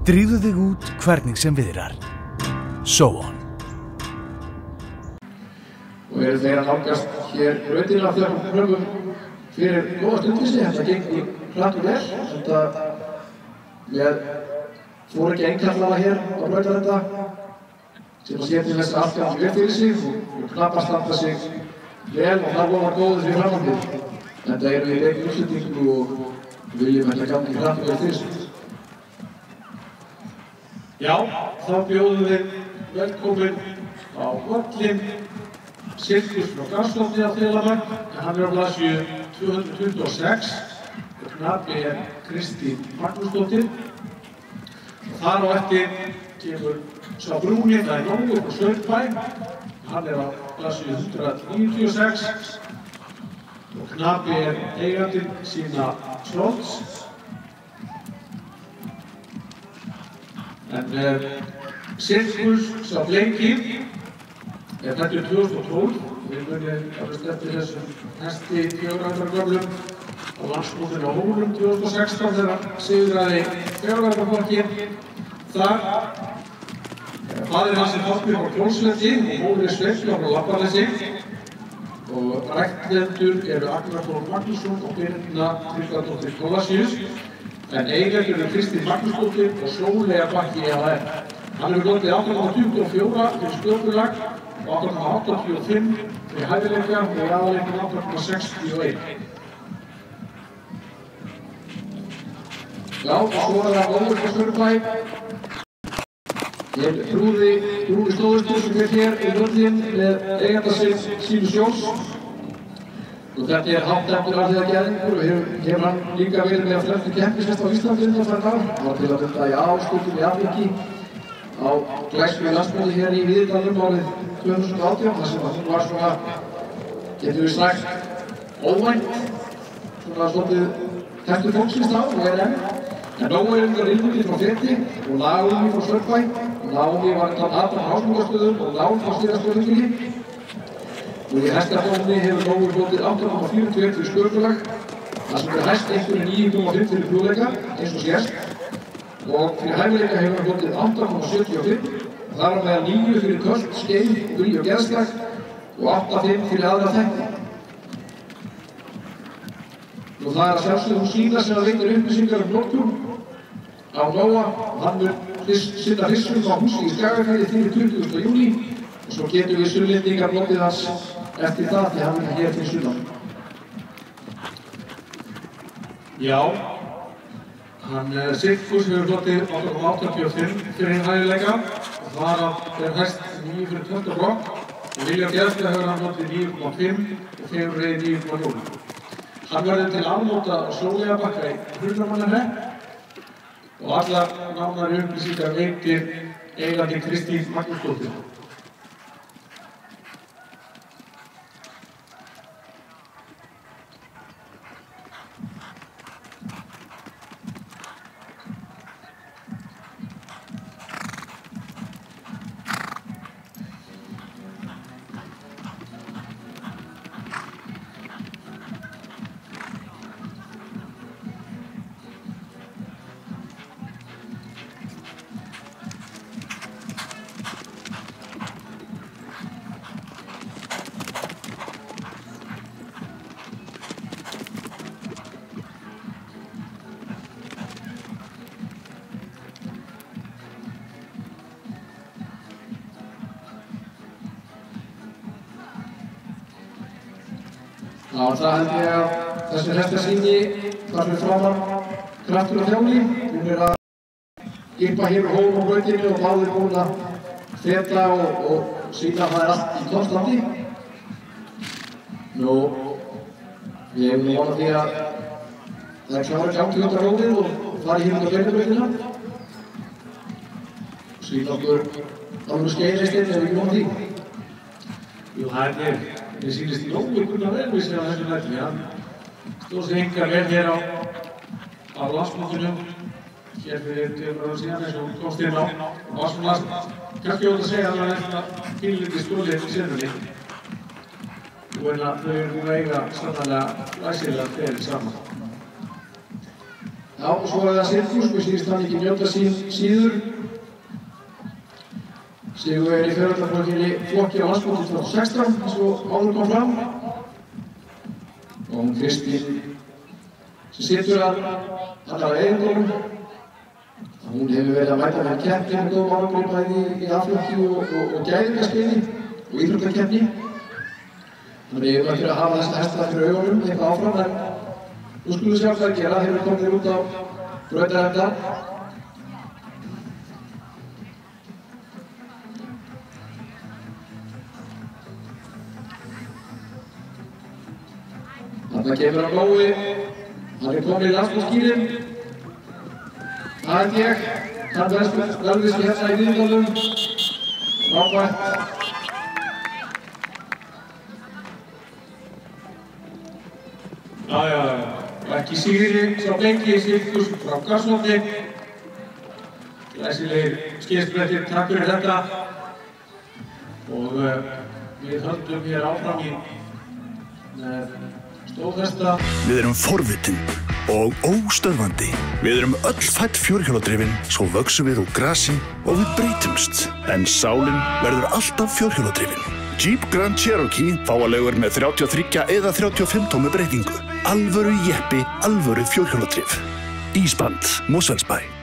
Drífðu þig út hvernig sem viðrar. So on. Og eru þeir að nálgast hér brautina þegar við pröfum fyrir góða stundvísi. Þetta gengur hratt og vel. Þetta við fórum ekki einkallana hér á brautarenda sem að sér til þess að allt gangi vel fyrir sig og knappar standa sig vel og það lofar góður fyrir framhaldið. Þetta eru við leikir úrslitingu og viljum þetta gangi hratt og vel fyrir sig. Já, þá bjóðum við velkomin á völlinn Sirkus frá Garðsholti að Þelaberg, en hann er á blaðsíðu 226 og knapi er Kristín Magnúsdóttir. Og þar á eftir kemur sá brúni, það er Nógur frá Saurbæ, hann er á blaðsíðu 196 og knapi er eigandinn Sína Slóts. En Sirkus sá bleiki er fæddur 2012 og við munum eftir þessum hesti 4 ára gömlum á landsmótinu á Hólum 2016 þegar sigraði 4 ára flokkinn. Þar faðir hans er Þorpir frá Kjólsvelli og móðir Sveifla frá Labbanesi og ræktlendur eru Agnar Þór Magnússon og Birna Tryggvadóttir Tólasíus. En eigendur eru Kristín Magnúsdóttir og Sóleyja Bakki EHF. Hann hefur notið 8,24 fyrir sköpulag og 8,85 fyrir hæfileika og í aðaleikum 8,61. Já, og svo er það Nógur frá Saurbæ. Ég trúði stóðustur sem er hér í völlinn með eiganda sínu sjós. Og þetta er háttefndur alþjóða geðingur og hefur hann líka verið með fremstu keppnishesta á Íslandi undanfarin ár. Það var til að mynda í Ásgötum í Afríki á glæsku landsmóti hér í Víðidalnum árið 2018. Það sem hún var svona, getum við sagt, óvænt, svona svolítið hestur fólksins þá og er enn. En Nógur er yngar Ylfingur frá Feti og Naomi frá Saurbæ. Naomi var Adam Hásmungarstöðum og Lán frá Stýrastöðinginni. Og í hestafóninni hefur Nógur hlotið 8,41 fyrir sköpulag, það sem er hæst einhverju 9,5 fyrir flugleika, eins og sést. Og fyrir hæfileika hefur hann hlotið 8,75 og þar á meðal 9 fyrir költ, skeið, vilji og geðslag og 8,5 fyrir aðra þætti. Og það er að sjálfsögðu Sína sem að veitir upplýsingar notkun á Nóa og hann mun sinna hrissum á húsi í Skagafirði fyrir 20. júní og svo getum við Sunnlendingar notið hans eftir það því hann er hér fyrir sunnan. Já, Sirkus hefur hlotið 8,85 fyrir hæfileika og þar er hæst 9 fyrir 12 blokk og Vilja Geðslega hefur hann hlotið 9,5 og Fegur Reyði 9,0. Hann verður til afnóta á Sóleyjabakka í Hrunamannahreppi og allar nánari upplýsingar veitir eigandi Kristín Magnúsdóttir. Já, það held ég að þessi hestasýni þar sem framan kraftur og þjáli. Hún er að gippa hér úr hólum á brautinu og báðir búin að feta og sýna að það er allt í toppstandi. Nú, ég hef vonað því að það er klára gangi undan róðið og fari hér út á beinarbrautina. Sýna okkur alveg skeiðistinn, er ekki vonað því? Jú, það er mér sýnist í Nógur kunna vel við sig á þessu velli. Hann stóð sig engar vel hér á landsmótinu hér fyrir 2 ára síðan eins og komst inn á og var svona kannski ótt að segja að hann er svona pínlítið stólið í senunni. Og en að þau eru búin að eiga sannarlega læsilega feril saman. Já, og svo það Sirkus, við síðust hann ekki njóta sín síður. Sigurvegari í fjórhjólaflokki á landsmóti 2016, eins og áður kom fram. Og hún Kristín, sem situr allar að eigendónum. Hún hefur verið að mæta með keppni með góðum árangri bæði í A-flokki og gæðingarskyni og íþróttakeppni. Þannig ég ætla að hafa þessa hesta fyrir augunum eitthvað áfram, en nú skulum við sjá hvað að gera. Hefur komið þér út á brautarenda. Þarna kemur hann Gói. Hann kominn í landsmótsskílinn. Það held ég. Hann verðist í hérna í Víðindalum. Frábært. Já, ekki Sigri sá lengi, Sirkus frá Garsótti. Glæsilegir skeiðsprettir, takk fyrir þetta. Og við höldum hér áfram með stóðhesta. Við erum forvitin og óstöðvandi. Við erum öll fædd fjórhjóladrifin, svo vöxum við úr grasi og við breytumst. En sálin verður alltaf fjórhjóladrifin. Jeep Grand Cherokee fáanlegur með 33 eða 35 tómu breytingu. Alvöru jeppi, alvöru fjórhjóladrif. Ísband, Mosfellsbæ.